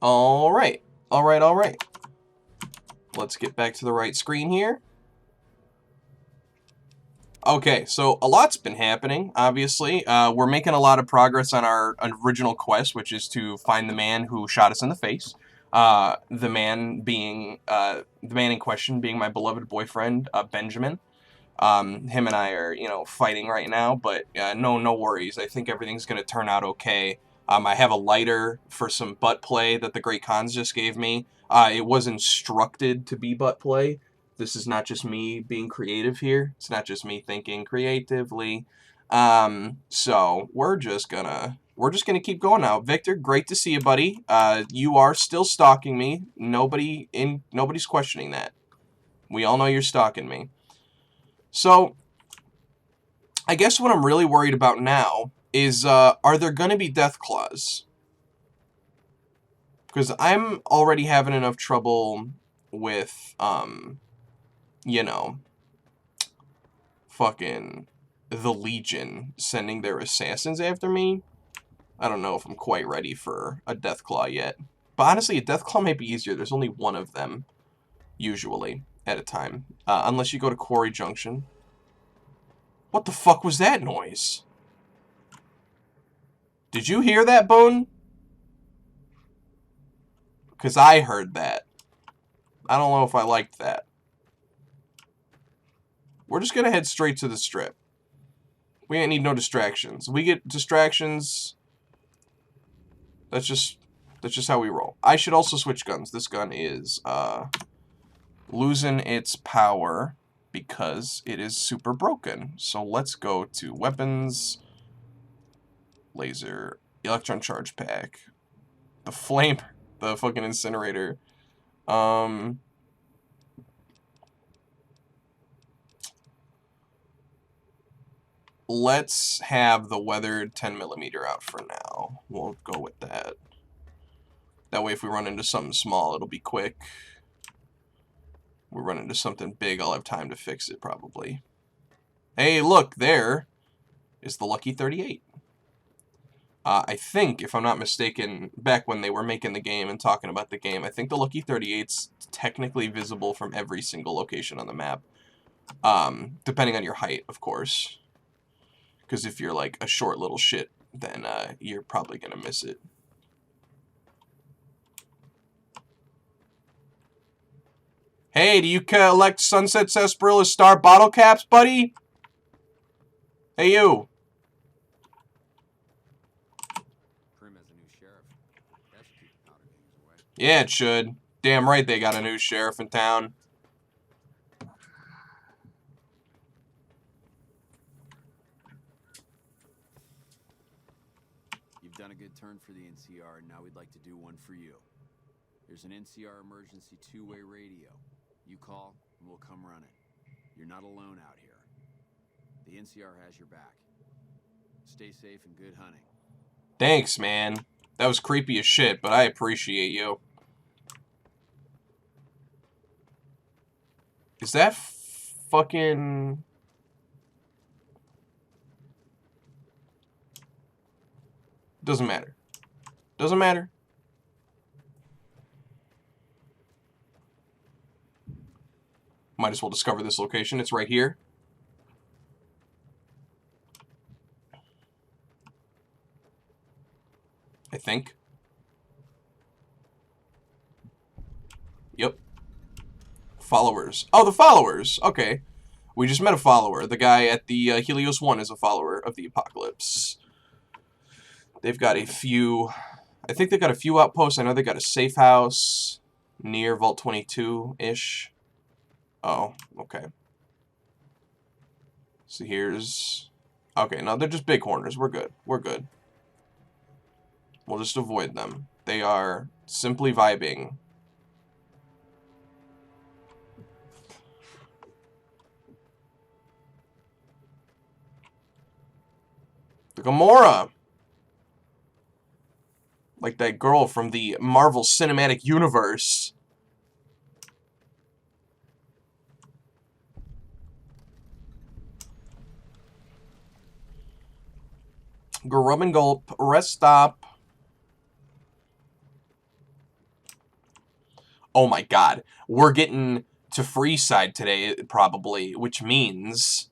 Alright. Alright. Let's get back to the right screen here. Okay, so a lot's been happening, obviously. We're making a lot of progress on our original quest, which is to find the man who shot us in the face. The man in question being my beloved boyfriend, Benjamin. Him and I are, fighting right now, but no worries. I think everything's going to turn out okay. I have a lighter for some butt play that the Great Khans just gave me. It was instructed to be butt play. This is not just me being creative here. It's not just me thinking creatively. So we're just gonna keep going now. Victor, great to see you, buddy. You are still stalking me. Nobody's questioning that. We all know you're stalking me. So, I guess what I'm really worried about now is, are there going to be death claws? Because I'm already having enough trouble with, fucking the Legion sending their assassins after me. I don't know if I'm quite ready for a death claw yet. But honestly, a death claw might be easier. There's only one of them, usually, at a time. Unless you go to Quarry Junction. What the fuck was that noise? Did you hear that, Bone? Because I heard that. I don't know if I liked that. We're just going to head straight to the strip. We ain't need no distractions. We get distractions. That's just how we roll. I should also switch guns. This gun is losing its power because it is super broken. So let's go to weapons, laser, electron charge pack, the flame, the fucking incinerator. Let's have the weathered 10mm out for now. We'll go with that. That way if we run into something small, it'll be quick. We run into something big, I'll have time to fix it, probably. Hey, look, there is the Lucky 38. I think, if I'm not mistaken, back when they were making the game and talking about the game, I think the Lucky 38's technically visible from every single location on the map. Depending on your height, of course. Because if you're like a short little shit, then you're probably going to miss it. Hey, do you collect Sunset Sarsaparilla Star bottle caps, buddy? Hey, you. Prim has a new sheriff. That should keep the powder kings away. Yeah, it should. Damn right they got a new sheriff in town. You've done a good turn for the NCR, and now we'd like to do one for you. There's an NCR emergency two-way radio. You call, and we'll come run it. You're not alone out here. The NCR has your back. Stay safe and good hunting. Thanks, man. That was creepy as shit, but I appreciate you. Is that fucking... Doesn't matter. Doesn't matter. Might as well discover this location. It's right here. I think. Yep. Followers. Oh, the followers. Okay. We just met a follower. The guy at the Helios 1 is a follower of the Apocalypse. They've got a few... I think they've got a few outposts. I know they got a safe house near Vault 22-ish. Oh, okay. So here's... Okay, no, they're just big corners. We're good. We're good. We'll just avoid them. They are simply vibing. The Gamora! Like that girl from the Marvel Cinematic Universe. Grub and gulp. Rest stop. Oh my god. We're getting to Freeside today, probably, which means...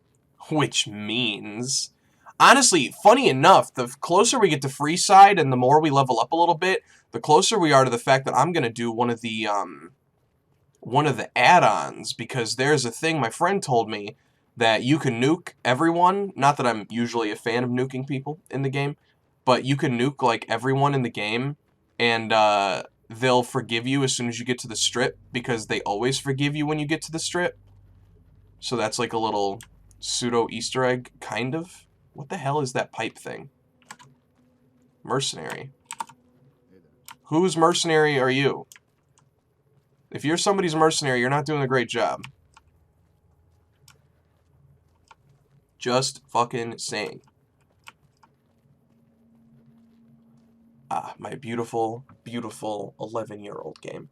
Honestly, funny enough, the closer we get to Freeside and the more we level up a little bit, the closer we are to the fact that I'm going to do one of the add-ons, because there's a thing my friend told me that you can nuke everyone. Not that I'm usually a fan of nuking people in the game, but you can nuke, like, everyone in the game, and they'll forgive you as soon as you get to the strip, because they always forgive you when you get to the strip. So that's like a little pseudo Easter egg, kind of. What the hell is that pipe thing? Mercenary. Whose mercenary are you? If you're somebody's mercenary, you're not doing a great job. Just fucking saying. Ah, my beautiful, beautiful 11-year-old game.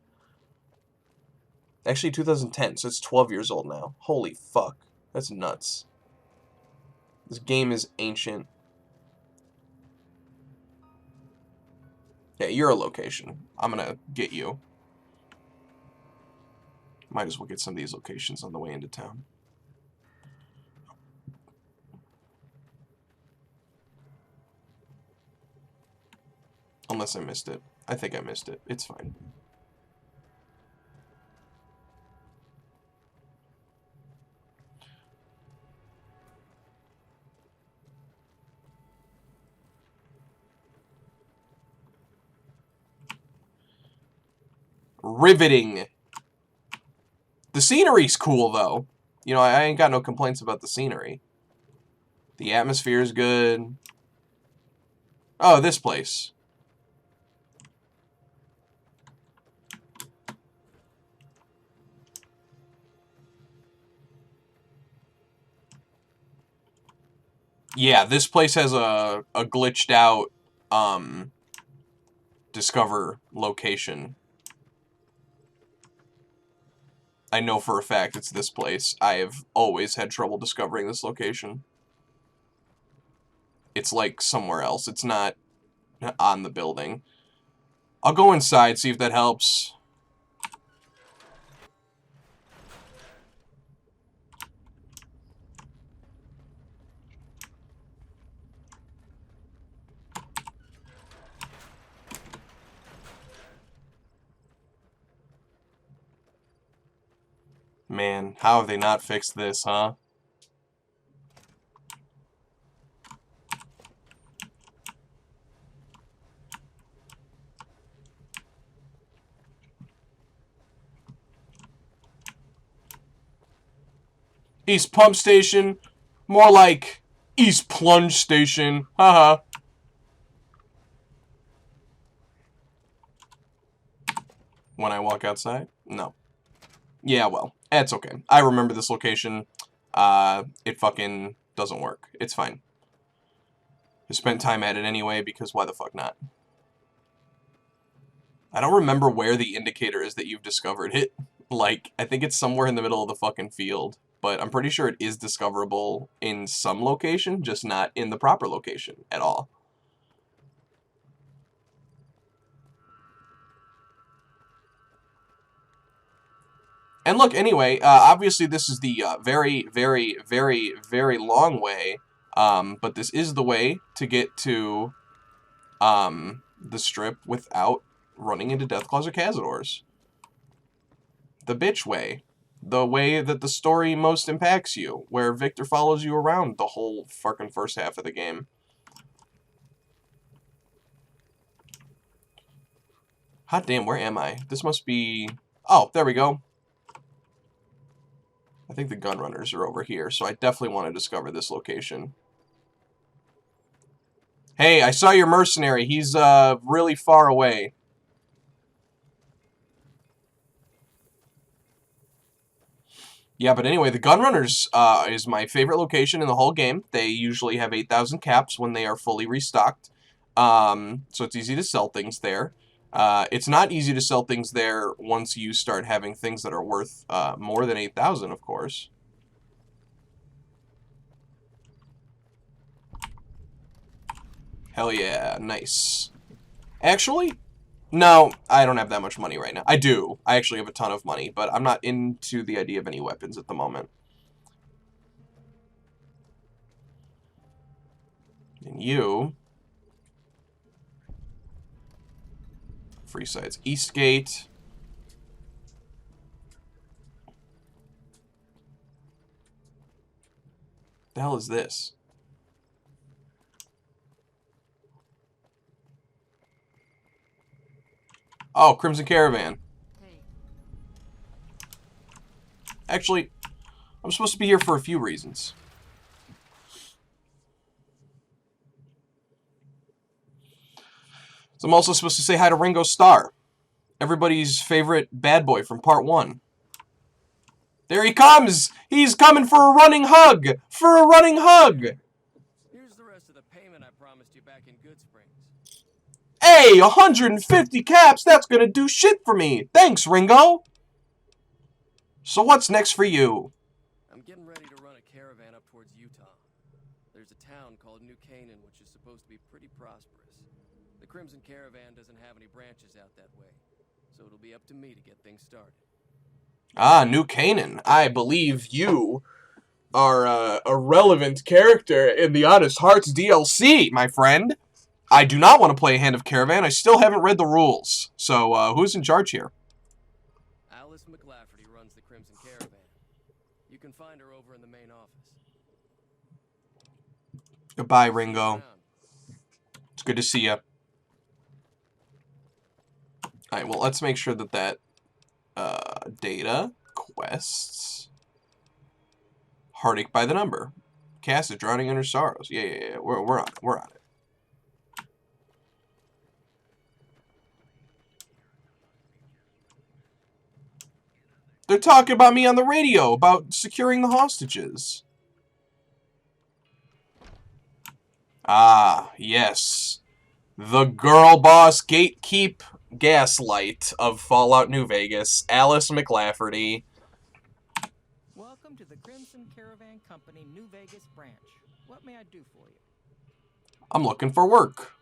Actually, 2010, so it's 12 years old now. Holy fuck. That's nuts. This game is ancient. Yeah, you're a location. I'm gonna get you. Might as well get some of these locations on the way into town. Unless I missed it. I think I missed it. It's fine. Riveting. The scenery's cool, though. You know, I ain't got no complaints about the scenery. The atmosphere is good. Oh, this place. Yeah, this place has a glitched out discover location. I know for a fact it's this place. I have always had trouble discovering this location. It's like somewhere else. It's not on the building. I'll go inside, see if that helps. Man, how have they not fixed this, huh? East Pump Station. More like East Plunge Station. Haha. When I walk outside? No. Yeah, well, it's okay. I remember this location. It fucking doesn't work. It's fine. I spent time at it anyway, because why the fuck not? I don't remember where the indicator is that you've discovered it. Like, I think it's somewhere in the middle of the fucking field. But I'm pretty sure it is discoverable in some location, just not in the proper location at all. And look, anyway, obviously this is the very, very, very, very long way, but this is the way to get to the strip without running into Deathclaws or Cazadors. The bitch way. The way that the story most impacts you, where Victor follows you around the whole fucking first half of the game. Hot damn, where am I? This must be... Oh, there we go. I think the gun runners are over here, so I definitely want to discover this location. Hey, I saw your mercenary. He's really far away. Yeah, but anyway, the gun runners is my favorite location in the whole game. They usually have 8,000 caps when they are fully restocked. So it's easy to sell things there. It's not easy to sell things there once you start having things that are worth more than 8,000, of course. Hell yeah, nice. Actually, No, I don't have that much money right now. I do. I actually have a ton of money, but I'm not into the idea of any weapons at the moment. And you... Freeside's Eastgate. The hell is this? Oh, Crimson Caravan. Hey, Actually, I'm supposed to be here for a few reasons. So I'm also supposed to say hi to Ringo Starr, everybody's favorite bad boy from part 1. There he comes! He's coming for a running hug! For a running hug! Here's the rest of the payment I promised you back in Good Springs. Hey, 150 caps, that's gonna do shit for me! Thanks, Ringo! So what's next for you? I'm getting ready to run a caravan up towards Utah. There's a town called New Canaan, which is supposed to be pretty prosperous. The Crimson Caravan doesn't have any branches out that way, so it'll be up to me to get things started. Ah, New Canaan. I believe you are a relevant character in the Honest Hearts DLC, my friend. I do not want to play Hand of Caravan. I still haven't read the rules. So, who's in charge here? Alice McLafferty runs the Crimson Caravan. You can find her over in the main office. Goodbye, See you Ringo. around. It's good to see you. Alright, well, let's make sure that data, quests, Heartache by the Number. Cass is drowning in her sorrows. Yeah. We're on it. We're on it. They're talking about me on the radio, about securing the hostages. Ah, yes. The girl boss gatekeep gaslight of Fallout New Vegas, Alice McLafferty. welcome to the Crimson Caravan Company New Vegas branch. What may I do for you? I'm looking for work.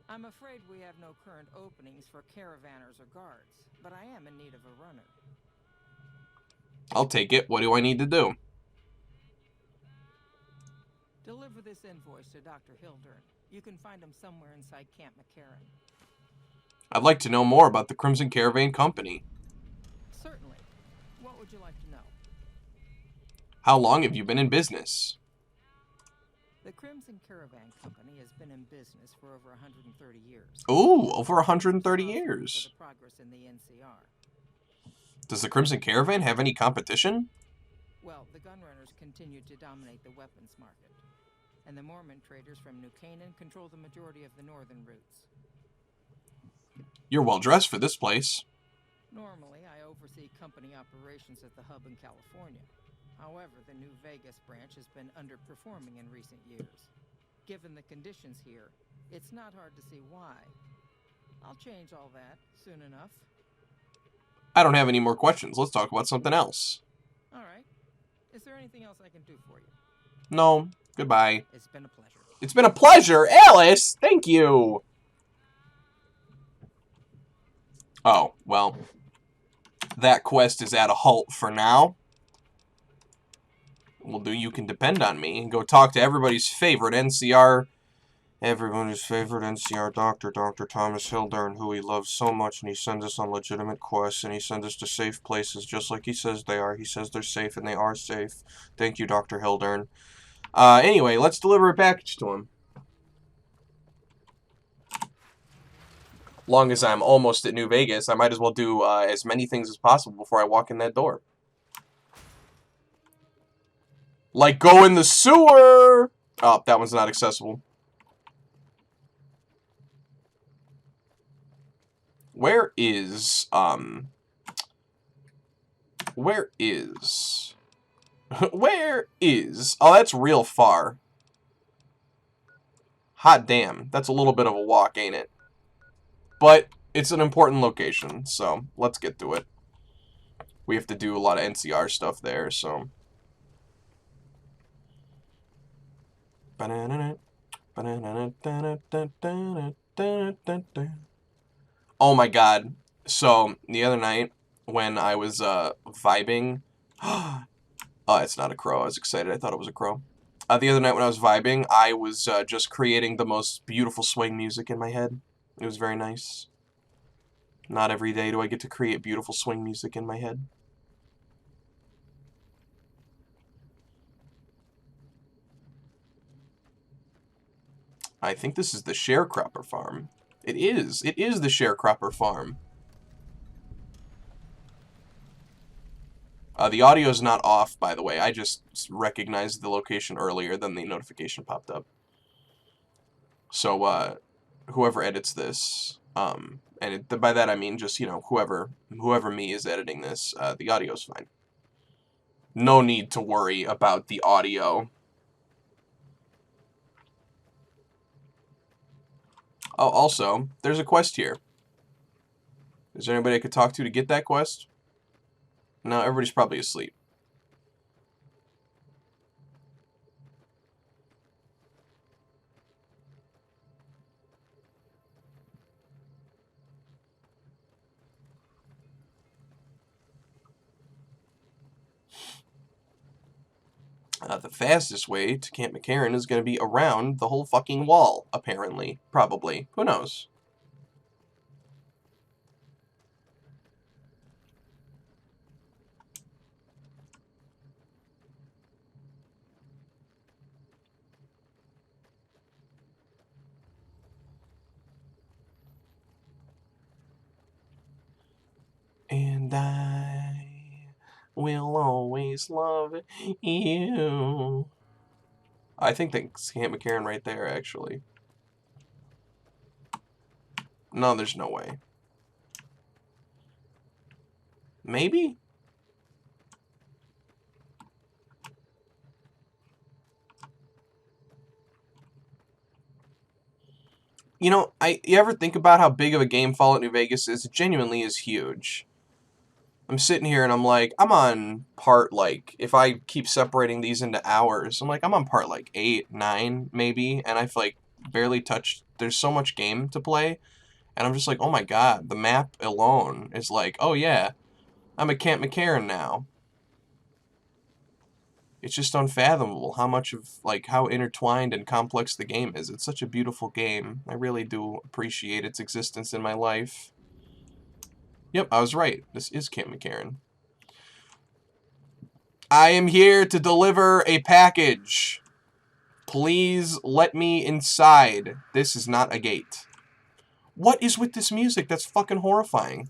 I'm afraid we have no current openings for caravanners or guards, but I am in need of a runner. I'll take it. What do I need to do? Deliver this invoice to Dr. Hildern. You can find him somewhere inside Camp McCarran. I'd like to know more about the Crimson Caravan Company. Certainly. What would you like to know? How long have you been in business? The Crimson Caravan Company has been in business for over 130 years. Ooh, over 130 For years. the progress in the NCR. Does the Crimson Caravan have any competition? Well, the gunrunners continue to dominate the weapons market, and the Mormon traders from New Canaan control the majority of the northern routes. You're well dressed for this place. Normally, I oversee company operations at the hub in California. However, the New Vegas branch has been underperforming in recent years. Given the conditions here, it's not hard to see why. I'll change all that soon enough. I don't have any more questions. Let's talk about something else. All right. Is there anything else I can do for you? No. Goodbye. It's been a pleasure. It's been a pleasure, Alice! Thank you! Oh, well. That quest is at a halt for now. Well, you can depend on me and go talk to everybody's favorite NCR... Everybody's favorite NCR doctor, Dr. Thomas Hildern, who he loves so much, and he sends us on legitimate quests, and he sends us to safe places, just like he says they are. He says they're safe, and they are safe. Thank you, Dr. Hildern. Anyway, let's deliver a package to him. Long as I'm almost at New Vegas, I might as well do as many things as possible before I walk in that door. Like go in the sewer! Oh, that one's not accessible. Where is, where is, oh, that's real far. Hot damn, that's a little bit of a walk, ain't it? But it's an important location, so let's get to it. We have to do a lot of NCR stuff there, so. Oh my god. So, the other night, when I was, vibing... Oh, it's not a crow. I was excited. I thought it was a crow. The other night when I was vibing, I was, just creating the most beautiful swing music in my head. It was very nice. Not every day do I get to create beautiful swing music in my head. I think this is the sharecropper farm. It is. It is the sharecropper farm. The audio is not off, by the way. I just recognized the location earlier than the notification popped up. So, whoever edits this, by that I mean just, you know, whoever me is editing this, the audio's fine. No need to worry about the audio. Oh, also, there's a quest here. Is there anybody I could talk to get that quest? No, everybody's probably asleep. The fastest way to Camp McCarran is going to be around the whole fucking wall, apparently. Probably. Who knows? And I will always love you. I think that's Camp McCarran right there, actually. No, there's no way. Maybe? You know, you ever think about how big of a game Fallout New Vegas is? It genuinely is huge. I'm sitting here and I'm like, I'm on part, like, if I keep separating these into hours, I'm like, I'm on part, like, 8, 9, maybe, and I've, like, barely touched, there's so much game to play, and I'm just like, oh my god, the map alone is like, oh yeah, I'm at Camp McCarran now. It's just unfathomable how much of, like, how intertwined and complex the game is. It's such a beautiful game. I really do appreciate its existence in my life. Yep, I was right. This is Camp McCarran. I am here to deliver a package. Please let me inside. This is not a gate. What is with this music? That's fucking horrifying.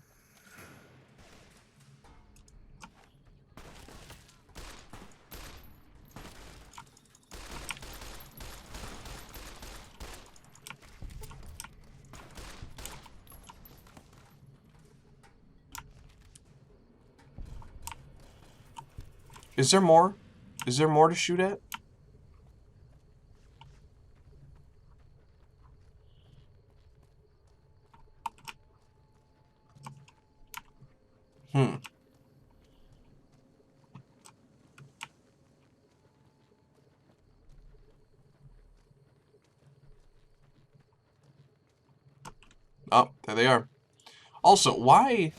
Is there more? Is there more to shoot at? Oh, there they are. Also, why...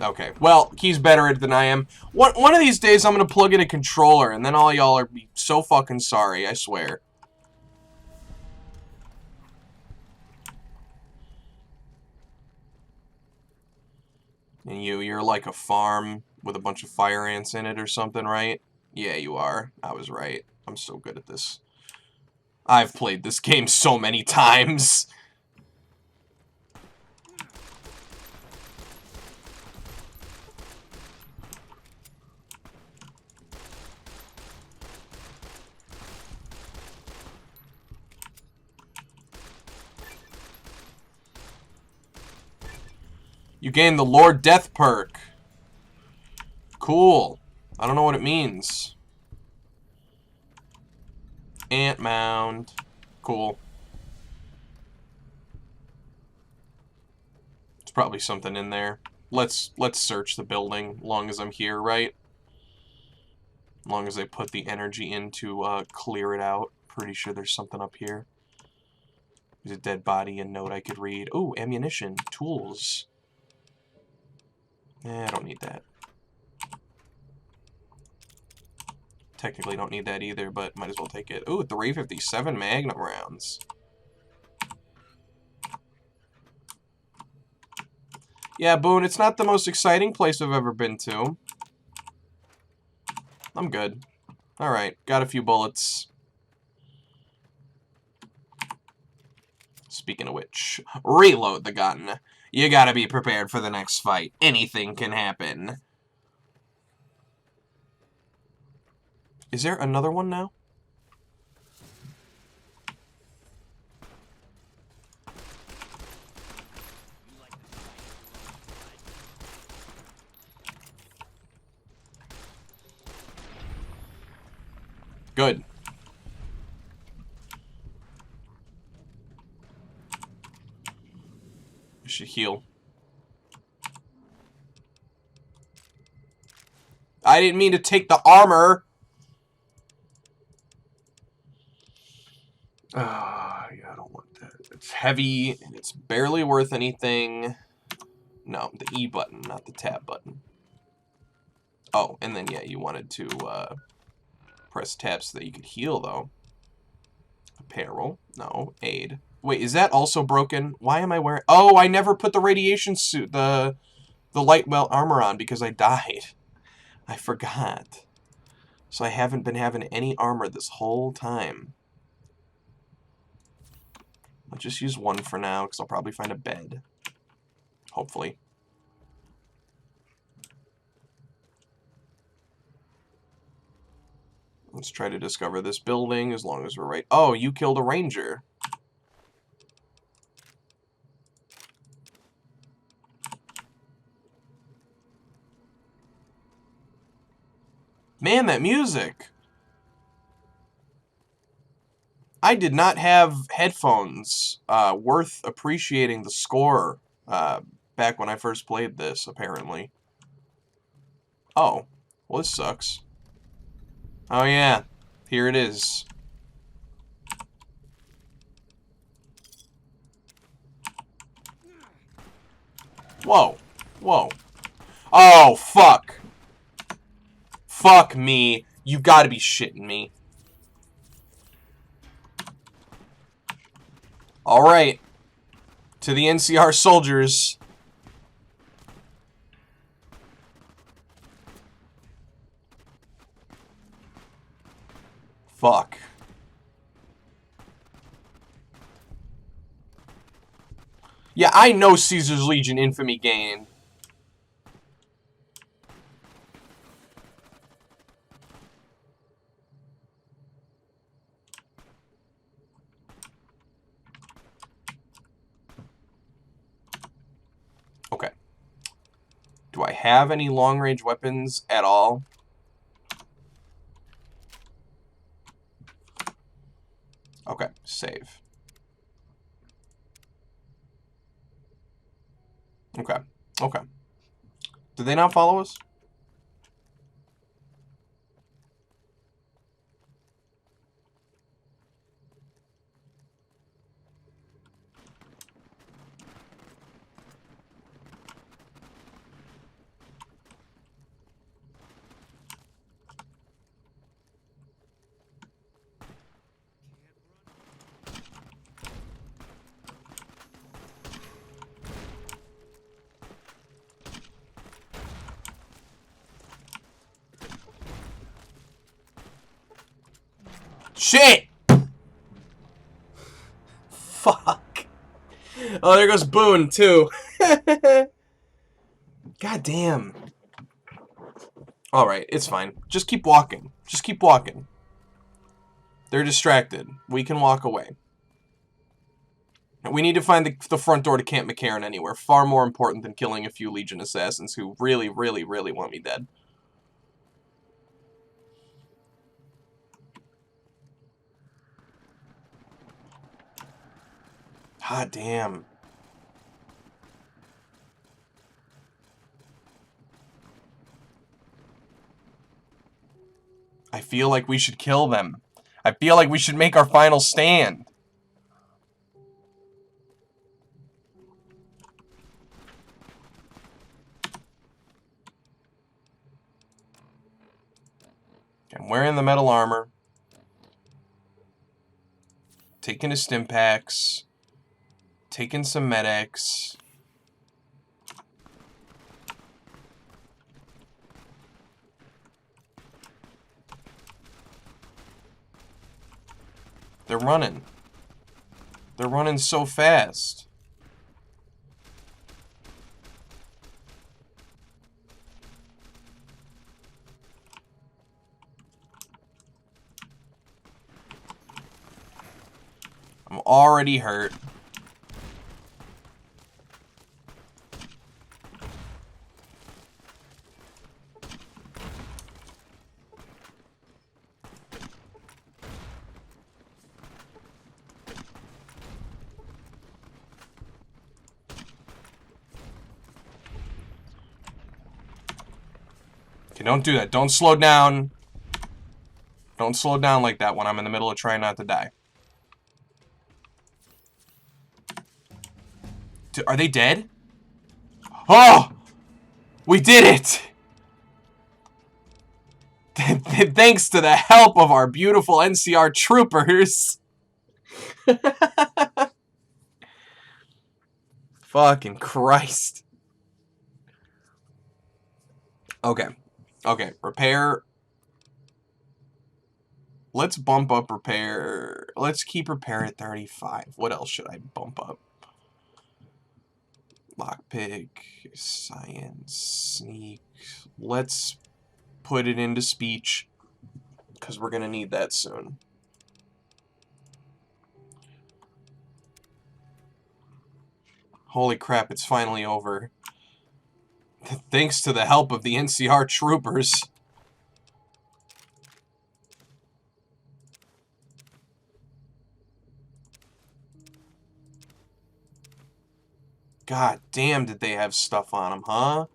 Okay, well, he's better at it than I am. One of these days, I'm going to plug in a controller, and then all y'all are be so fucking sorry, I swear. And you're like a farm with a bunch of fire ants in it or something, right? Yeah, you are. I was right. I'm so good at this. I've played this game so many times. You gain the Lord Death perk. Cool. I don't know what it means. Ant mound. Cool. probably something in there. Let's search the building, long as I'm here, right? Long as I put the energy in to clear it out. Pretty sure there's something up here. There's a dead body, a note I could read. Oh, ammunition, tools. I don't need that. Technically don't need that either, but might as well take it. Ooh, 357 Magnum rounds. Yeah, Boone, it's not the most exciting place I've ever been to. I'm good. Alright, got a few bullets. Speaking of which, reload the gun. You gotta be prepared for the next fight. Anything can happen. Is there another one now? Good. I should heal. I didn't mean to take the armor. Ah, yeah, I don't want that. It's heavy, and it's barely worth anything. No, the E button, not the tab button. Oh, and then, yeah, you wanted to, press tab so that you could heal, though. Apparel. No. Aid. Wait, is that also broken? Why am I wearing... Oh, I never put the radiation suit, the light well armor on because I died. I forgot. So I haven't been having any armor this whole time. I'll just use one for now, because I'll probably find a bed. Hopefully. Let's try to discover this building, as long as we're right. Oh, you killed a ranger. Man, that music! I did not have headphones worth appreciating the score back when I first played this, apparently. Oh, well, this sucks. Oh, yeah. Here it is. Whoa. Whoa. Oh, fuck. Fuck me. You gotta be shitting me. Alright. To the NCR soldiers. Fuck. Yeah, I know Caesar's Legion infamy gain. Okay. Do I have any long-range weapons at all? Okay, save. Okay, okay. Did they not follow us? Shit! Fuck. Oh, there goes Boone, too. God damn. Alright, it's fine. Just keep walking. Just keep walking. They're distracted. We can walk away. We need to find the front door to Camp McCarran anywhere. Far more important than killing a few Legion assassins who really, really, really want me dead. God damn. I feel like we should kill them. I feel like we should make our final stand. I'm wearing the metal armor. Taking a stim packs. Taking some medics. They're running. They're running so fast. I'm already hurt. Okay, don't do that. Don't slow down. Don't slow down like that when I'm in the middle of trying not to die. Are they dead? Oh! We did it! Thanks to the help of our beautiful NCR troopers. Fucking Christ. Okay. Okay, repair. Let's bump up repair. Let's keep repair at 35. What else should I bump up? Lockpick, science, sneak. Let's put it into speech, because we're going to need that soon. Holy crap, it's finally over. Thanks to the help of the NCR troopers. God damn, did they have stuff on them, huh?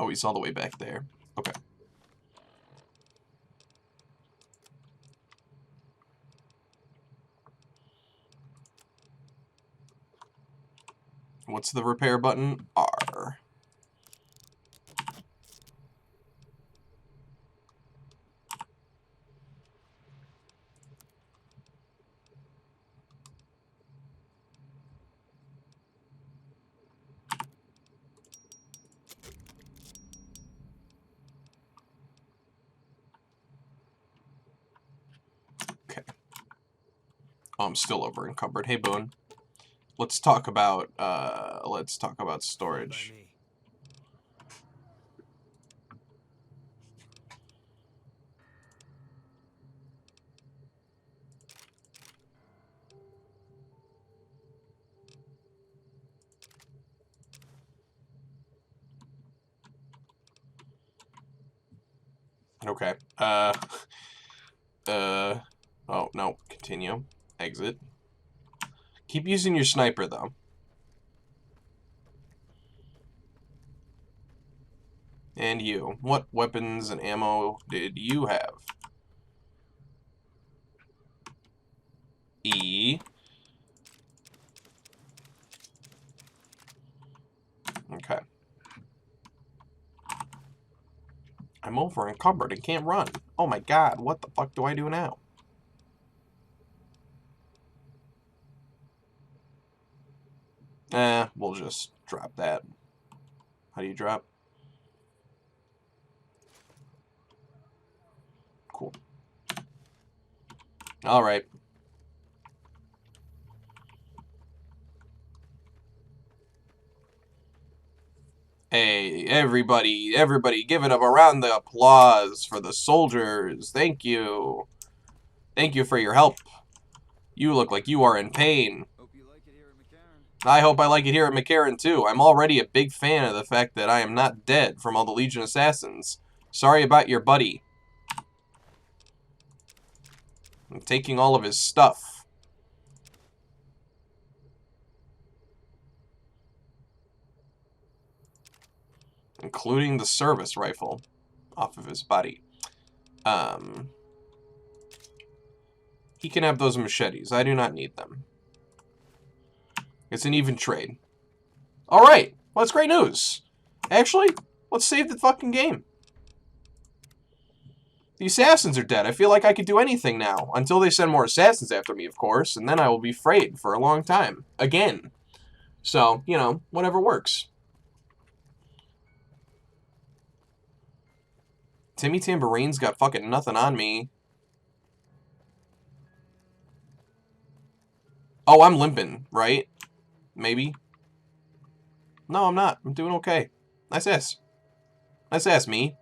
Oh, he's all the way back there. Okay. What's the repair button? R. Okay. Oh, I'm still over encumbered. Hey, Boone. Let's talk about storage. Okay. Oh, no. Continue. Exit. Keep using your sniper, though. And you. What weapons and ammo did you have? E. Okay. I'm over encumbered and can't run. Oh my god, what the fuck do I do now? We'll just drop that. How do you drop? Cool. Alright. Hey, everybody, give it up a round of applause for the soldiers. Thank you. Thank you for your help. You look like you are in pain. Hope you like it here at McCarran. I hope I like it here at McCarran, too. I'm already a big fan of the fact that I am not dead from all the Legion assassins. Sorry about your buddy. I'm taking all of his stuff. Including the service rifle off of his body. He can have those machetes. I do not need them. It's an even trade. Alright, well, that's great news. Actually, let's save the fucking game. The assassins are dead. I feel like I could do anything now. Until they send more assassins after me, of course. And then I will be frayed for a long time. Again. So, you know, whatever works. Timmy Tambourine's got fucking nothing on me. Oh, I'm limping, right? Maybe? No, I'm not. I'm doing okay. Nice ass. Nice ass, me.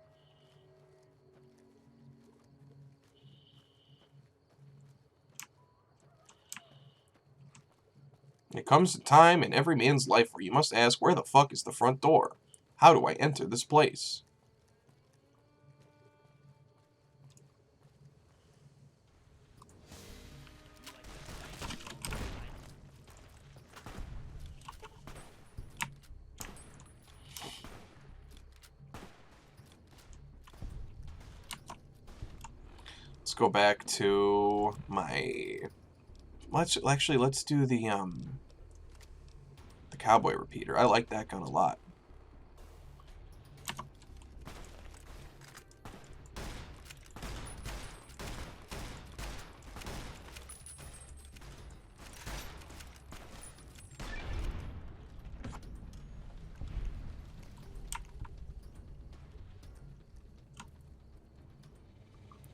It comes a time in every man's life where you must ask, where the fuck is the front door? How do I enter this place? Let's go back to my... let's do the cowboy repeater. I like that gun a lot.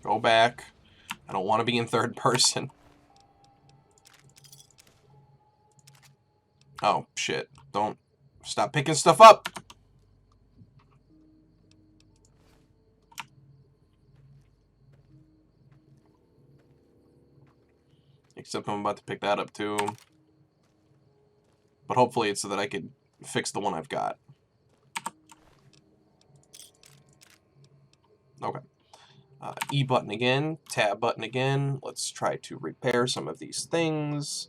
Go back. I don't want to be in third person. Oh, shit. Don't stop picking stuff up. Except I'm about to pick that up too. But hopefully it's so that I could fix the one I've got. Okay. E button again, tab button again. Let's try to repair some of these things.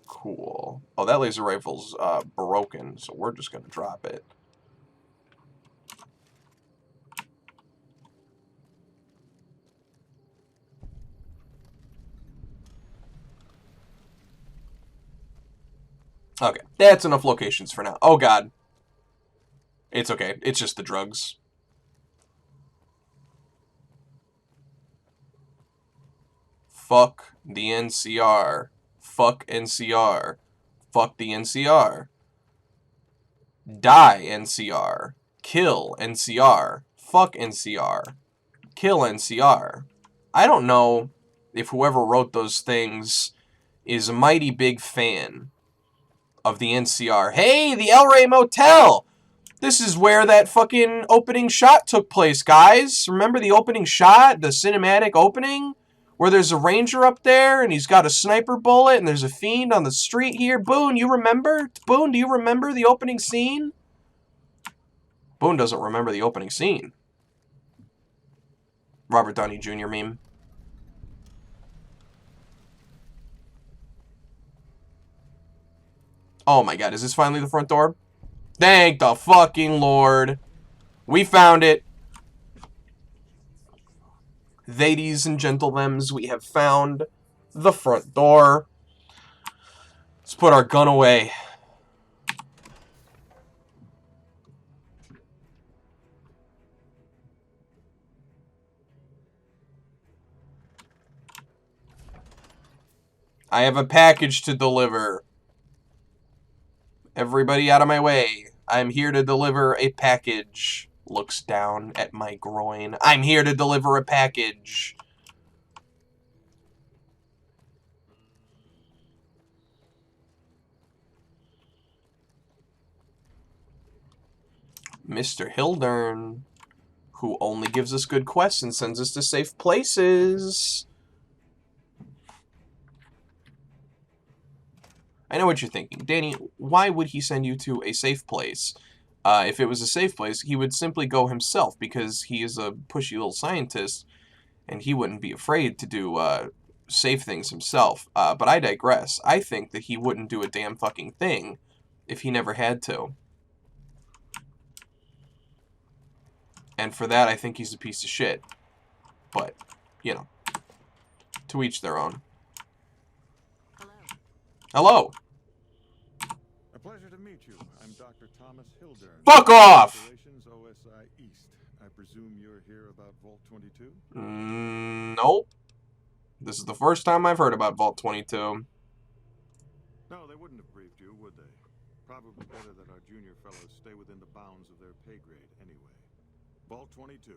Cool. Oh, that laser rifle's broken, so we're just gonna drop it. Okay, that's enough locations for now. Oh god. It's okay. It's just the drugs. Fuck the NCR. Fuck NCR. Fuck the NCR. Die NCR. Kill NCR. Fuck NCR. Kill NCR. I don't know if whoever wrote those things is a mighty big fan of the NCR. Hey, the El Rey Motel! This is where that fucking opening shot took place, guys. Remember the opening shot? The cinematic opening? Where there's a ranger up there, and he's got a sniper bullet, and there's a fiend on the street here. Boone, you remember? Boone, do you remember the opening scene? Boone doesn't remember the opening scene. Robert Downey Jr. meme. Oh my god, is this finally the front door? Thank the fucking Lord. We found it. Ladies and gentlemen, we have found the front door. Let's put our gun away. I have a package to deliver. Everybody out of my way. I'm here to deliver a package. Looks down at my groin. I'm here to deliver a package. Mr. Hildern, who only gives us good quests and sends us to safe places. I know what you're thinking. Danny, why would he send you to a safe place? If it was a safe place, he would simply go himself because he is a pushy little scientist and he wouldn't be afraid to do safe things himself. But I digress. I think that he wouldn't do a damn fucking thing if he never had to. And for that, I think he's a piece of shit. But, you know, to each their own. Hello. A pleasure to meet you. I'm Dr. Thomas Hildern. Fuck off! Operations OSI East. I presume you're here about Vault 22? Nope. This is the first time I've heard about Vault 22. No, they wouldn't have briefed you, would they? Probably better that our junior fellows stay within the bounds of their pay grade anyway. Vault 22.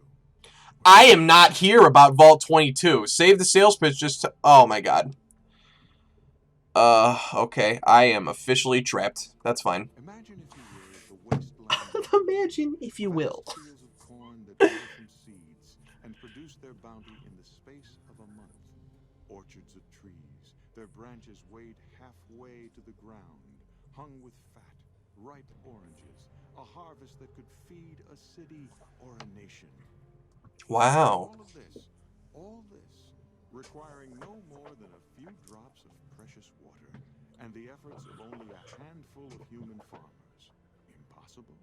I am not here about Vault 22. Save the sales pitch just to... Oh my god. Okay. I am officially trapped. That's fine. Imagine, if you will, the wasteland. Imagine, if you will. Vast fields of corn that grow from seeds and produce their bounty in the space of a month. Orchards of trees, their branches weighed halfway to the ground, hung with fat, ripe oranges, a harvest that could feed a city or a nation. Wow. All this, requiring no more than a few drops of precious water and the efforts of only a handful of human farmers. Impossible?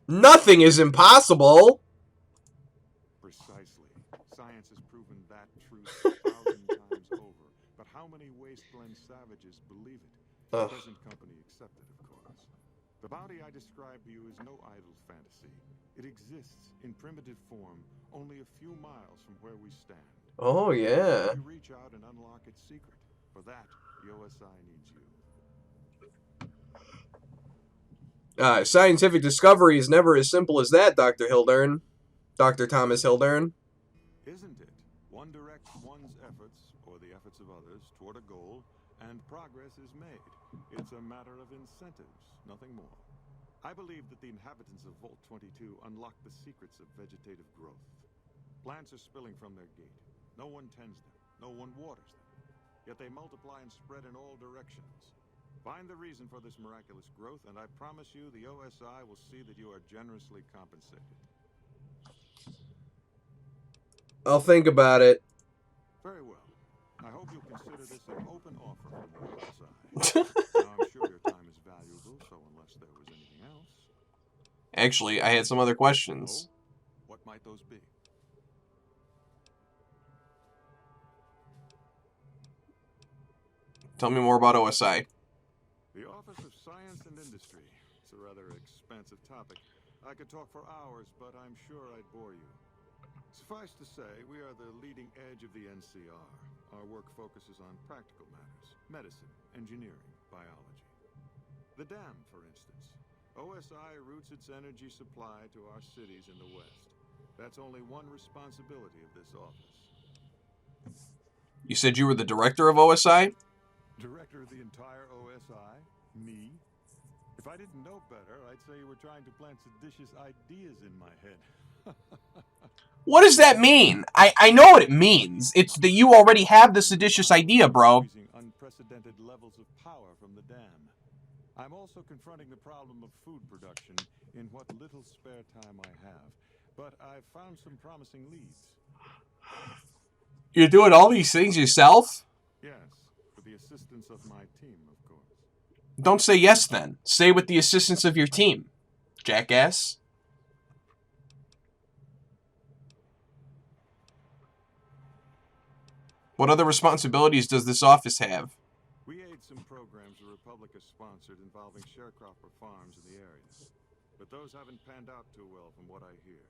Nothing is impossible! Precisely. Science has proven that truth 1,000 times over. But how many wasteland savages believe it? The present company accepted, of course. The bounty I described to you is no idle fantasy. It exists in primitive form only a few miles from where we stand. Oh, yeah. You reach out and unlock its secret. For that, the OSI needs you. Scientific discovery is never as simple as that, Dr. Hildern. Dr. Thomas Hildern. Isn't it? One directs one's efforts, or the efforts of others, toward a goal, and progress is made. It's a matter of incentives, nothing more. I believe that the inhabitants of Vault 22 unlock the secrets of vegetative growth. Plants are spilling from their gate. No one tends them. No one waters them. Yet they multiply and spread in all directions. Find the reason for this miraculous growth, and I promise you the OSI will see that you are generously compensated. I'll think about it. Very well. I hope you'll consider this an open offer from the OSI. Now, I'm sure your time is valuable, so unless there was anything else... Actually, I had some other questions. Oh? What might those be? Tell me more about OSI. The Office of Science and Industry. It's a rather expansive topic. I could talk for hours, but I'm sure I'd bore you. Suffice to say, we are the leading edge of the NCR. Our work focuses on practical matters: medicine, engineering, biology. The dam, for instance. OSI routes its energy supply to our cities in the West. That's only one responsibility of this office. You said you were the director of OSI? Director of the entire OSI? Me? If I didn't know better, I'd say you were trying to plant seditious ideas in my head. What does that mean? I know what it means. It's that you already have the seditious idea, bro. Using unprecedented levels of power from the dam. I'm also confronting the problem of food production in what little spare time I have. But I've found some promising leads. You're doing all these things yourself? Yes, with the assistance of my team, of course. Don't say yes then. Say with the assistance of your team, jackass. What other responsibilities does this office have? We aid some programs the Republic has sponsored involving sharecropper farms in the area. But those haven't panned out too well from what I hear.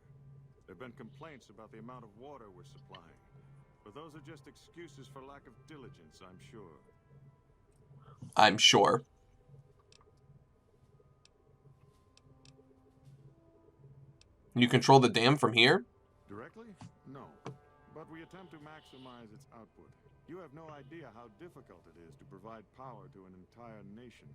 There have been complaints about the amount of water we're supplying. But those are just excuses for lack of diligence, I'm sure. I'm sure. You control the dam from here? Directly? No. But we attempt to maximize its output. You have no idea how difficult it is to provide power to an entire nation.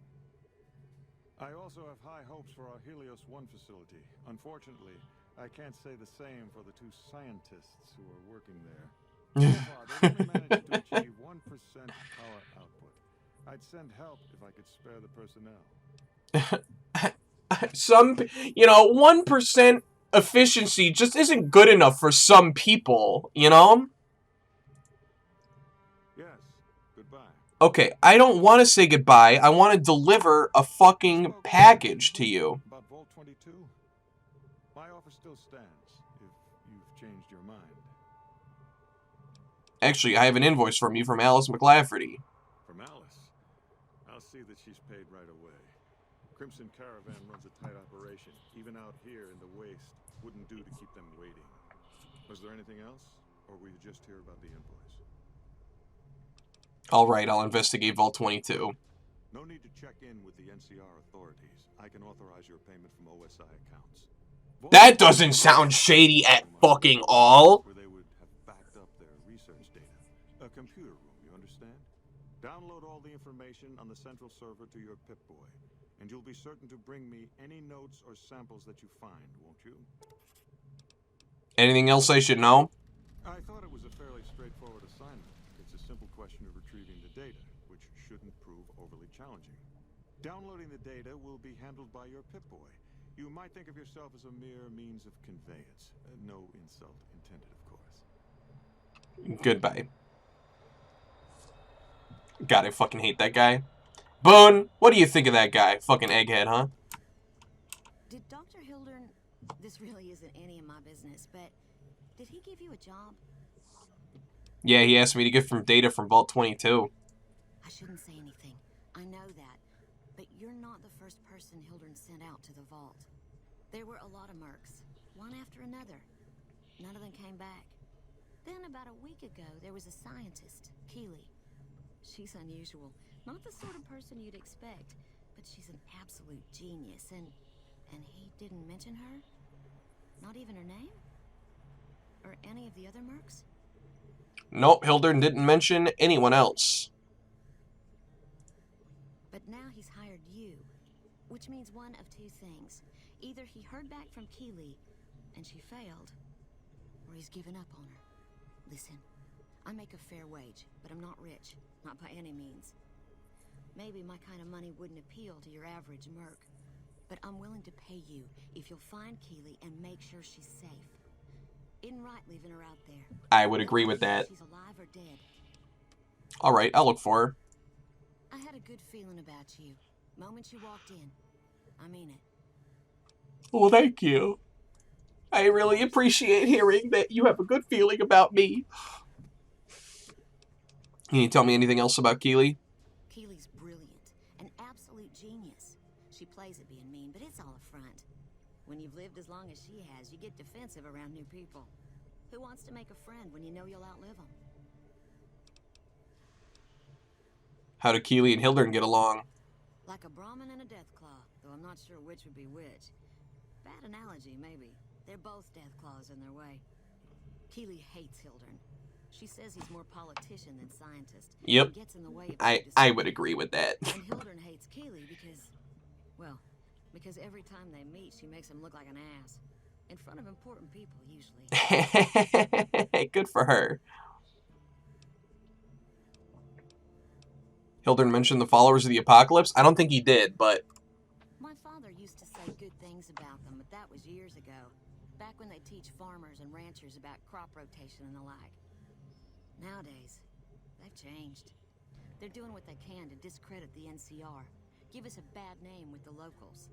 I also have high hopes for our Helios 1 facility. Unfortunately, I can't say the same for the 2 scientists who are working there. So far, they've only managed to achieve 1% power output. I'd send help if I could spare the personnel. Some, 1% efficiency just isn't good enough for some people, Yes. Goodbye. Okay, I don't want to say goodbye. I want to deliver a fucking package to you. About Vault 22? My offer still stands, if you've changed your mind. Actually, I have an invoice from you from Alice McLafferty. From Alice? I'll see that she's paid right away. Crimson Caravan runs a tight operation. Even out here in the waste, wouldn't do to keep them waiting. Was there anything else? Or were you just here about the invoice? Alright, I'll investigate Vault 22. No need to check in with the NCR authorities. I can authorize your payment from OSI accounts. That doesn't sound shady at fucking all. Where they would have backed up their research data. A computer room, you understand? Download all the information on the central server to your Pip-Boy, and you'll be certain to bring me any notes or samples that you find, won't you? Anything else I should know? I thought it was a fairly straightforward assignment. It's a simple question of retrieving the data, which shouldn't prove overly challenging. Downloading the data will be handled by your Pip-Boy. You might think of yourself as a mere means of conveyance. No insult intended, of course. Goodbye. God, I fucking hate that guy. Boone, what do you think of that guy? Fucking egghead, huh? Did Dr. Hildern... This really isn't any of my business, but... Did he give you a job? Yeah, he asked me to get from data from Vault 22. I shouldn't say anything. I know that. But you're not the first person Hildern sent out to the vault. There were a lot of mercs, one after another. None of them came back. Then about a week ago, there was a scientist, Keeley. She's unusual. Not the sort of person you'd expect, but she's an absolute genius, and he didn't mention her? Not even her name? Or any of the other mercs? Nope, Hildern didn't mention anyone else. But now he's hired you, which means one of two things. Either he heard back from Keeley, and she failed, or he's given up on her. Listen, I make a fair wage, but I'm not rich. Not by any means. Maybe my kind of money wouldn't appeal to your average merc, but I'm willing to pay you if you'll find Keeley and make sure she's safe. Isn't right leaving her out there. I would agree with that. She's alive or dead. Alright, I'll look for her. I had a good feeling about you. Moment you walked in. I mean it. Well, thank you. I really appreciate hearing that you have a good feeling about me. Can you tell me anything else about Keeley? Keeley's brilliant. An absolute genius. She plays at being mean, but it's all a front. When you've lived as long as she has, you get defensive around new people. Who wants to make a friend when you know you'll outlive them? How do Keeley and Hildern get along? Like a Brahmin and a Deathclaw, though I'm not sure which would be which. Bad analogy, maybe. They're both Deathclaws in their way. Keeley hates Hildern. She says he's more politician than scientist. Yep. Gets in the way of I would agree with that. And Hildern hates Keeley because every time they meet, she makes him look like an ass. In front of important people, usually. Good for her. Hildern mentioned the followers of the apocalypse? I don't think he did, but... My father used to say good things about them, but that was years ago. Back when they teach farmers and ranchers about crop rotation and the like. Nowadays, they've changed. They're doing what they can to discredit the NCR. Give us a bad name with the locals.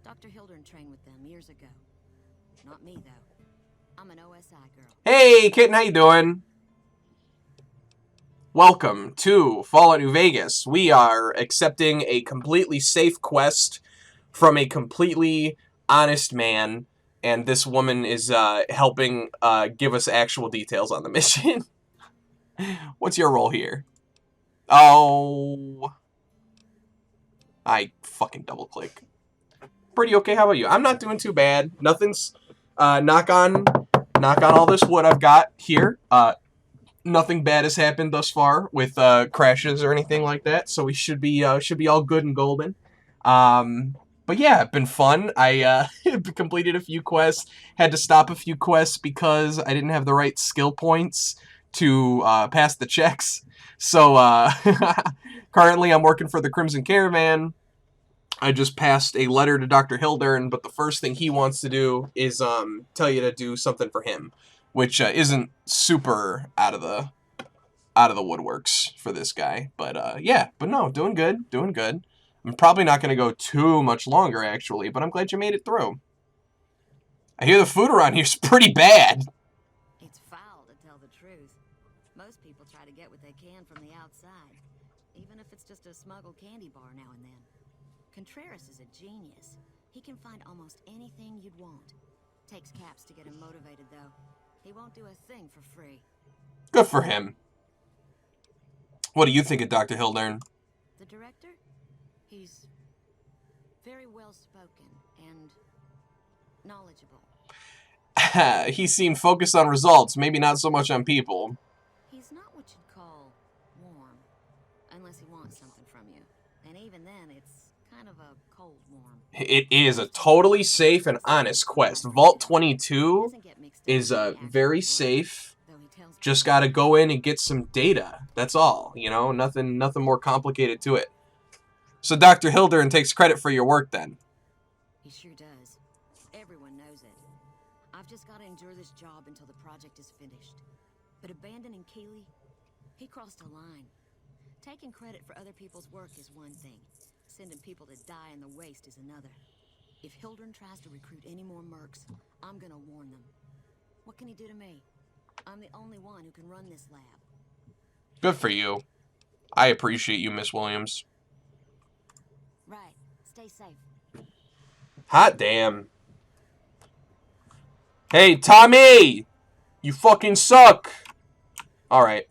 Dr. Hildern trained with them years ago. Not me, though. I'm an OSI girl. Hey, kitten, how you doing? Welcome to Fallout New Vegas. We are accepting a completely safe quest from a completely honest man, and this woman is helping give us actual details on the mission. What's your role here? Oh... I fucking double-click. Pretty okay, how about you? I'm not doing too bad. Nothing's... knock on all this wood I've got here. Nothing bad has happened thus far with crashes or anything like that, so we should be all good and golden. But yeah, been fun. I completed a few quests, had to stop a few quests because I didn't have the right skill points to pass the checks. So currently I'm working for the Crimson Caravan. I just passed a letter to Dr. Hildern, but the first thing he wants to do is tell you to do something for him, which isn't super out of the woodworks for this guy. But yeah, but no, doing good, doing good. I'm probably not going to go too much longer, actually, but I'm glad you made it through. I hear the food around here's pretty bad. It's foul, to tell the truth. Most people try to get what they can from the outside, even if it's just a smuggled candy bar now and then. Contreras is a genius. He can find almost anything you'd want. Takes Caps to get him motivated, though. He won't do a thing for free. Good for him. What do you think of Dr. Hildern? The director? He's very well-spoken and knowledgeable. He seemed focused on results, maybe not so much on people. He's not what you'd call warm, unless he wants something from you. And even then, it's kind of a cold warm. It is a totally safe and honest quest. Vault 22 is very safe. Just gotta go in and get some data. That's all. You know, nothing more complicated to it. So Dr. Hildern takes credit for your work then. He sure does. Everyone knows it. I've just got to endure this job until the project is finished. But abandoning Keeley, he crossed a line. Taking credit for other people's work is one thing. Sending people to die in the waste is another. If Hildern tries to recruit any more mercs, I'm gonna warn them. What can he do to me? I'm the only one who can run this lab. Good for you. I appreciate you, Miss Williams. Right. Stay safe. Hot damn. Hey, Tommy! You fucking suck! Alright.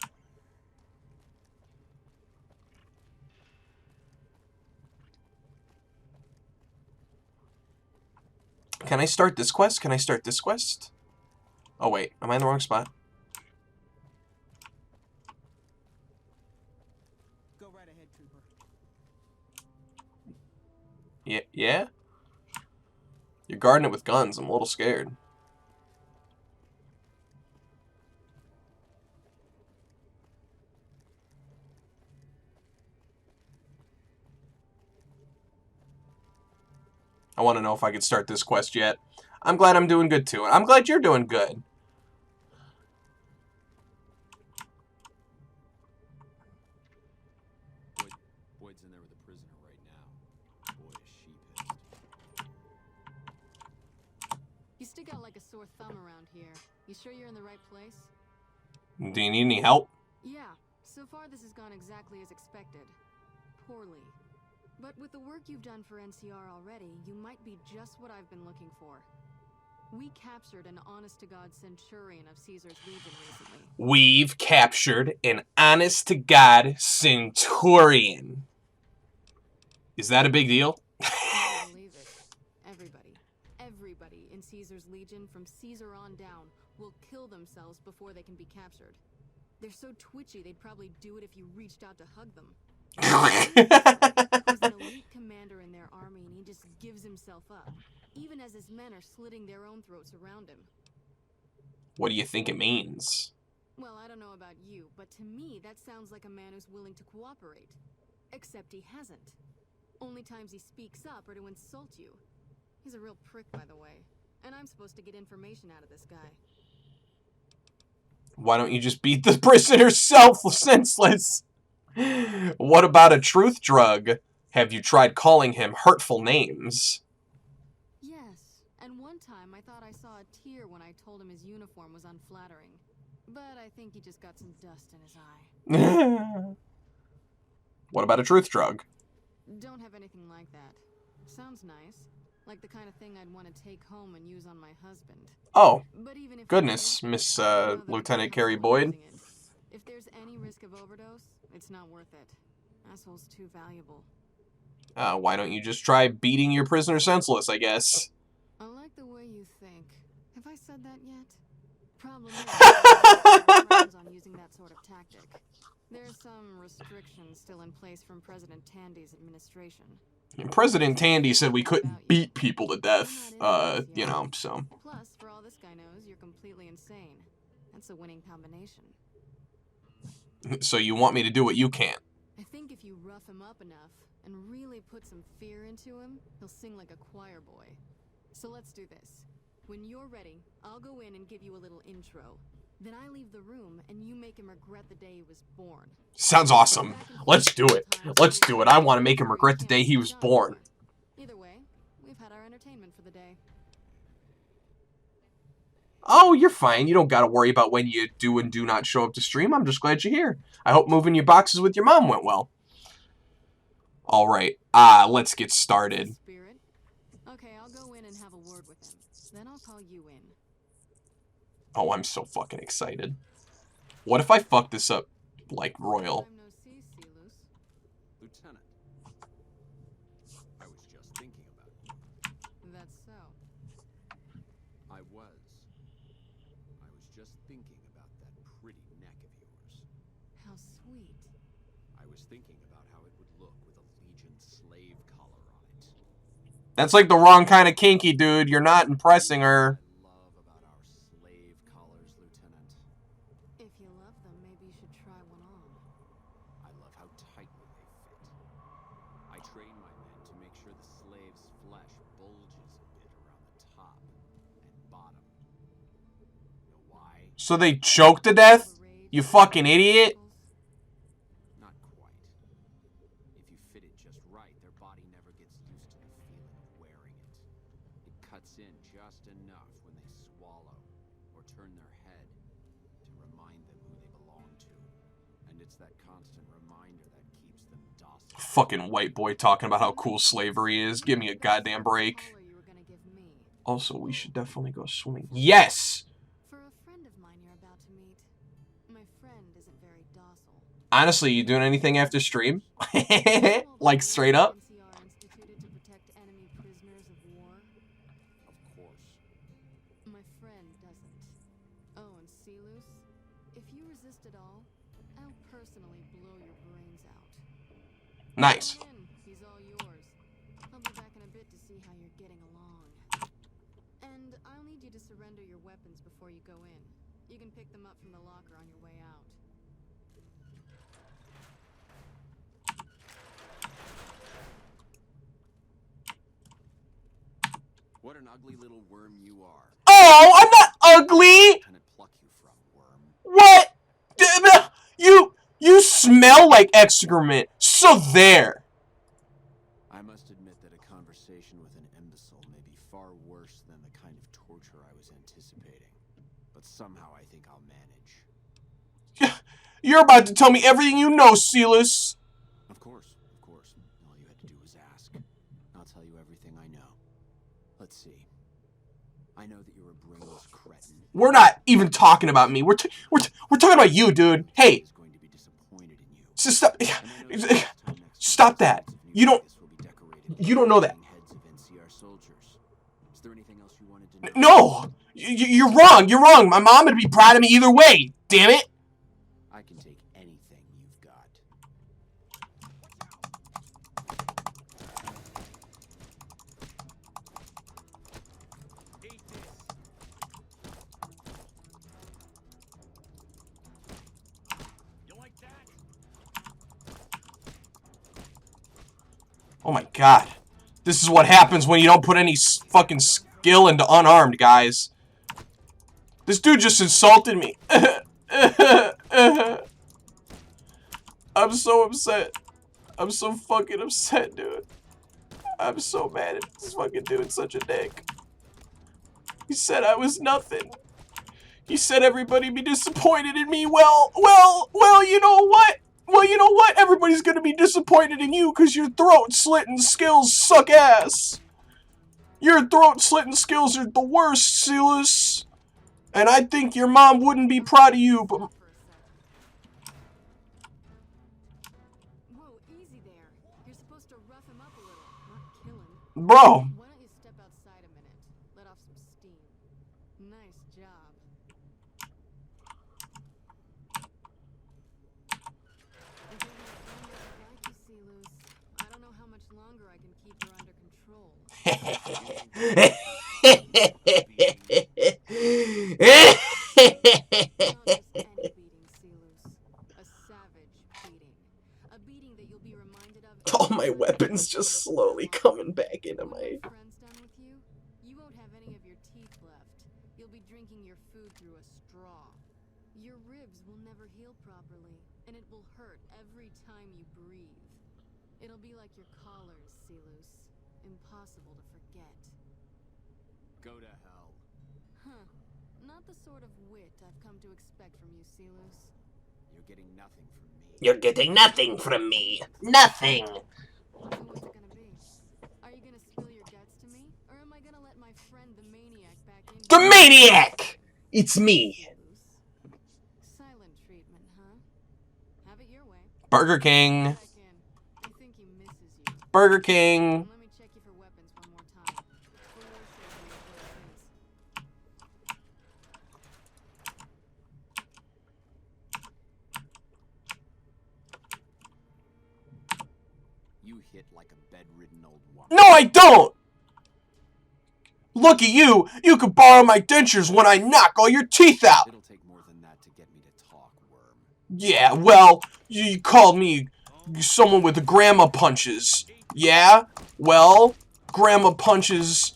Can I start this quest? Can I start this quest? Oh, wait. Am I in the wrong spot? Go right ahead, Trooper. Yeah? You're guarding it with guns. I'm a little scared. I want to know if I could start this quest yet. I'm glad I'm doing good, too. I'm glad you're doing good. Boyd's in there with a prisoner right now. Boy, is she pissed. You stick out like a sore thumb around here. You sure you're in the right place? Do you need any help? Yeah. So far this has gone exactly as expected. Poorly. But with the work you've done for NCR already, you might be just what I've been looking for. We captured an honest-to-God Centurion of Caesar's Legion recently. We've captured an honest-to-God Centurion. Is that a big deal? I believe it. Everybody in Caesar's Legion from Caesar on down will kill themselves before they can be captured. They're so twitchy they'd probably do it if you reached out to hug them. There's an elite commander in their army and he just gives himself up, even as his men are slitting their own throats around him. What do you think it means? Well, I don't know about you, but to me that sounds like a man who's willing to cooperate. Except he hasn't. Only times he speaks up are to insult you. He's a real prick, by the way. And I'm supposed to get information out of this guy. Why don't you just beat the prisoner senseless? What about a truth drug? Have you tried calling him hurtful names? Yes, and one time I thought I saw a tear when I told him his uniform was unflattering. But I think he just got some dust in his eye. What about a truth drug? Don't have anything like that. Sounds nice. Like the kind of thing I'd want to take home and use on my husband. Oh, But even if goodness, Miss Lieutenant Carrie Boyd. If there's any risk of overdose, it's not worth it. Asshole's too valuable. Why don't you just try beating your prisoner senseless, I guess? I like the way you think. Have I said that yet? Problem is, on using that sort of tactic. There's some restrictions still in place from President Tandy's administration. And President Tandy said we couldn't beat people to death, you know, so. Plus, for all this guy knows, you're completely insane. That's a winning combination. So you want me to do what you can't? I think if you rough him up enough and really put some fear into him, he'll sing like a choir boy. So let's do this. When you're ready, I'll go in and give you a little intro. Then I leave the room and you make him regret the day he was born. Sounds awesome. Let's do it. Let's do it. I want to make him regret the day he was born. Either way, we've had our entertainment for the day. Oh, you're fine. You don't got to worry about when you do and do not show up to stream. I'm just glad you're here. I hope moving your boxes with your mom went well. All right. Let's get started. Spirit. Okay, I'll go in and have a word with him. Then I'll call you in. Oh, I'm so fucking excited. What if I fuck this up like royal? Time no see, Sealus. Lieutenant, I was just thinking about you. That's so. I was just thinking about that pretty neck of yours. How sweet. I was thinking about how it would look with a Legion slave collar on it. That's like the wrong kind of kinky, dude. You're not impressing her. I love about our slave collars, Lieutenant. If you love them, maybe you should try one on. I love how tightly they fit. I train my men to make sure the slave's flesh bulges a bit around the top and bottom. Know why? So they choke to death? You fucking idiot. Not quite. If you fit it just right, their body never gets used to the feeling of wearing it. It cuts in just enough when they swallow or turn their head to remind them who they belong to. And it's that constant reminder that keeps them docile. Fucking white boy talking about how cool slavery is. Give me a goddamn break. Collar you were gonna give me. Also, we should definitely go swimming. Yes! For a friend of mine you're about to meet, my friend isn't very docile. Honestly, you doing anything after stream? Like, straight up? NCR instituted to protect enemy prisoners of war. Of course. My friend doesn't. Oh, and Sealus, if you resist at all, I'll personally blow your brains out. Nice. Come in, he's all yours. I'll be back in a bit to see how you're getting along. And I'll need you to surrender your weapons before you go in. You can pick them up from the locker on your way out. What an ugly little worm you are. Oh, I'm not ugly! Can it pluck you from, worm? What? You smell like excrement. So there. I must admit that a conversation with an imbecile may be far worse than the kind of torture I was anticipating. But somehow I think I'll manage. You're about to tell me everything you know, Sealus. Of course. All you had to do was ask. I'll tell you everything I know. Let's see. I know that you're a brainless cretin. We're not even talking about me. We're talking about you, dude. Hey, Is going to be disappointed in you. stop. And I know that this time next Stop week, that. the You don't- Vegas will be decorated you don't know that. with heads of NCR soldiers. Is there anything else you wanted to know? No, you're wrong. You're wrong. My mom would be proud of me either way. Damn it. I can take anything you've got. Oh my god. This is what happens when you don't put any fucking skill into unarmed, guys. This dude just insulted me. I'm so upset. I'm so fucking upset, dude. I'm so mad at this fucking dude, such a dick. He said I was nothing. He said everybody'd be disappointed in me. Well, you know what? Well, you know what? Everybody's gonna be disappointed in you because your throat-slitting skills suck ass. Your throat-slitting skills are the worst, Sealus. And I think your mom wouldn't be proud of you, but... Whoa, easy there. You're supposed to rough him up a little, not kill him. Bro. Why don't you step outside a minute? Let off some steam. Nice job. If you're gonna find out like you, Sealus, I don't know how much longer I can keep her under control. Not just any beating, Sealus. A savage beating. A beating that you'll be reminded of. All my weapons just slowly coming back into my... When your friend's done with you, you won't have any of your teeth left. You'll be drinking your food through a straw. Your ribs will never heal properly, and it will hurt every time you breathe. It'll be like your collars, Sealus. Impossible to forget. Go to hell. Huh. Not the sort of wit I've come to expect from you, Sealus. You're getting nothing from me. You're getting nothing from me. Nothing. So what's it gonna be? Are you gonna spill your guts to me? Or am I gonna let my friend the maniac back in? The maniac! It's me. Silent treatment, huh? Have it your way. Burger King. Back in. I think he misses you. Burger King. Let me check you for weapons one more time. For your safety as well as his. You hit like a bedridden old woman. No, I don't! Look at you! You can borrow my dentures when I knock all your teeth out! It'll take more than that to get me to talk, worm. Yeah, well, you called me someone with grandma punches. Yeah? Well, grandma punches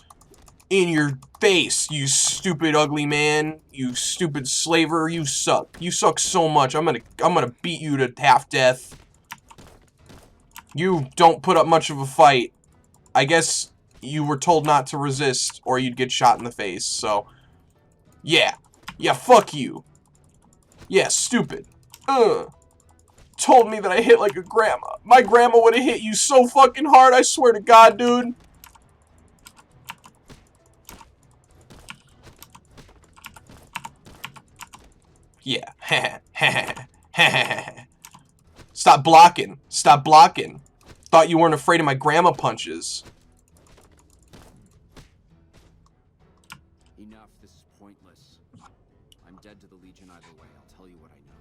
in your face, you stupid ugly man. You stupid slaver. You suck. You suck so much. I'm gonna beat you to half death. You don't put up much of a fight. I guess you were told not to resist or you'd get shot in the face, so... Yeah. Yeah, fuck you. Yeah, stupid. Told me that I hit like a grandma. My grandma would have hit you so fucking hard, I swear to God, dude. Yeah. Stop blocking. Stop blocking. Thought you weren't afraid of my grandma punches. Enough, this is pointless. I'm dead to the Legion either way, I'll tell you what I know.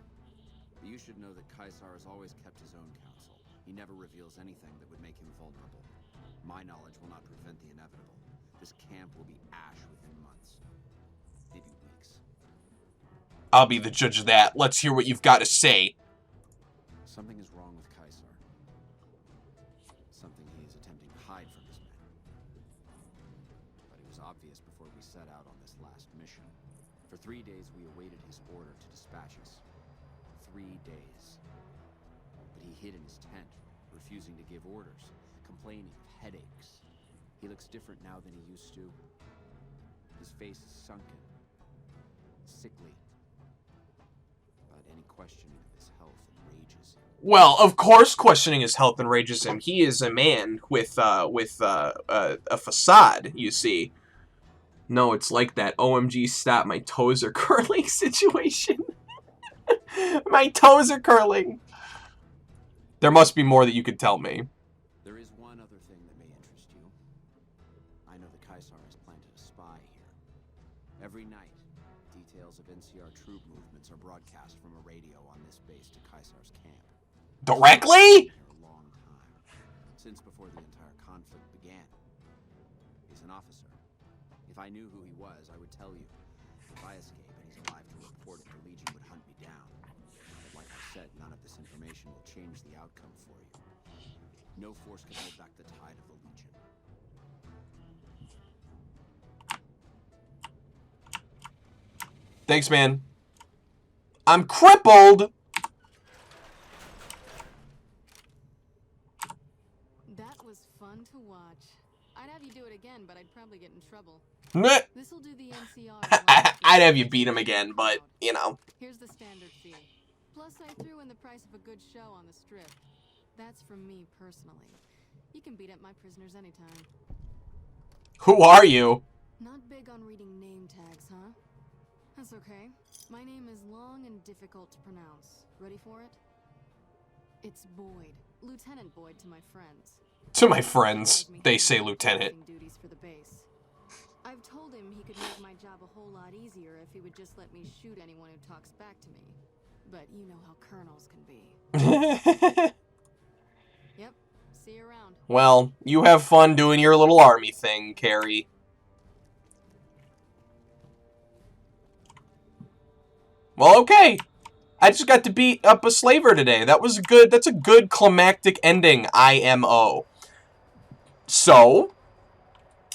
But you should know that Caesar has always kept his own counsel. He never reveals anything that would make him vulnerable. My knowledge will not prevent the inevitable. This camp will be ash within months. Maybe weeks. I'll be the judge of that. Let's hear what you've got to say. Something is wrong with Caesar. Something he is attempting to hide from his men. But it was obvious before we set out on this last mission. For 3 days we awaited his order to dispatch us. 3 days. But he hid in his tent, refusing to give orders, complaining of headaches. He looks different now than he used to. His face is sunken, sickly. But any questioning of his health enrages him. Well, of course questioning his health enrages him. He is a man with a facade, you see. No, it's like that OMG stop, my toes are curling situation. My toes are curling. There must be more that you could tell me. There is one other thing that may interest you. I know the Caesar has planted a spy here. Every night, details of NCR troop movements are broadcast from a radio on this base to Caesar's camp. Directly? For a long time, since before the entire conflict began. He's an officer. If I knew who he was, I would tell you. If I escape and he's alive to report it, the Legion would hunt me down. But like I said, none of this information will change the outcome for you. No force can hold back the tide of the Legion. Thanks, man. I'm crippled! That was fun to watch. I'd have you do it again, but I'd probably get in trouble. Meh. This'll do the NCR. I'd have you beat him again, but, you know. Here's the standard fee. Plus, I threw in the price of a good show on the strip. That's from me personally. You can beat up my prisoners anytime. Who are you? Not big on reading name tags, huh? That's okay. My name is long and difficult to pronounce. Ready for it? It's Boyd. Lieutenant Boyd to my friends. To my friends, they say lieutenant. Duties for the base. I've told him he could make my job a whole lot easier if he would just let me shoot anyone who talks back to me. But you know how colonels can be. Yep, See you around. Well, you have fun doing your little army thing, Carrie. Well, okay. I just got to beat up a slaver today. That's a good climactic ending, IMO. So,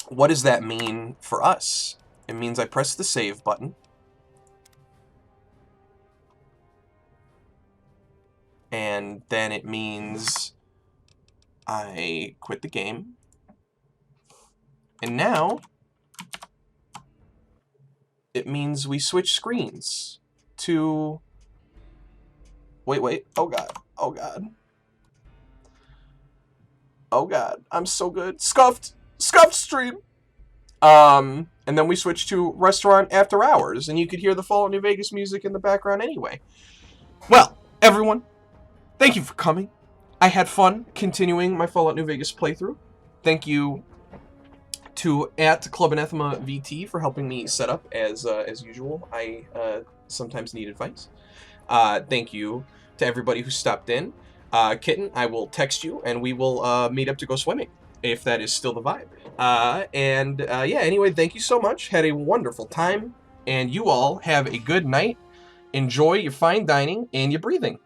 what does that mean for us? It means I press the save button. And then it means I quit the game. And now it means we switch screens to... Wait. Oh, God. Oh, God. Oh, God. I'm so good. Scuffed stream. And then we switch to Restaurant After Hours, and you could hear the Fallout New Vegas music in the background anyway. Well, everyone, thank you for coming. I had fun continuing my Fallout New Vegas playthrough. Thank you to Club Anathema VT for helping me set up as usual. I sometimes need advice. Thank you to everybody who stopped in. Kitten, I will text you, and we will meet up to go swimming, if that is still the vibe. Yeah, anyway, thank you so much. Had a wonderful time, and you all have a good night. Enjoy your fine dining and your breathing.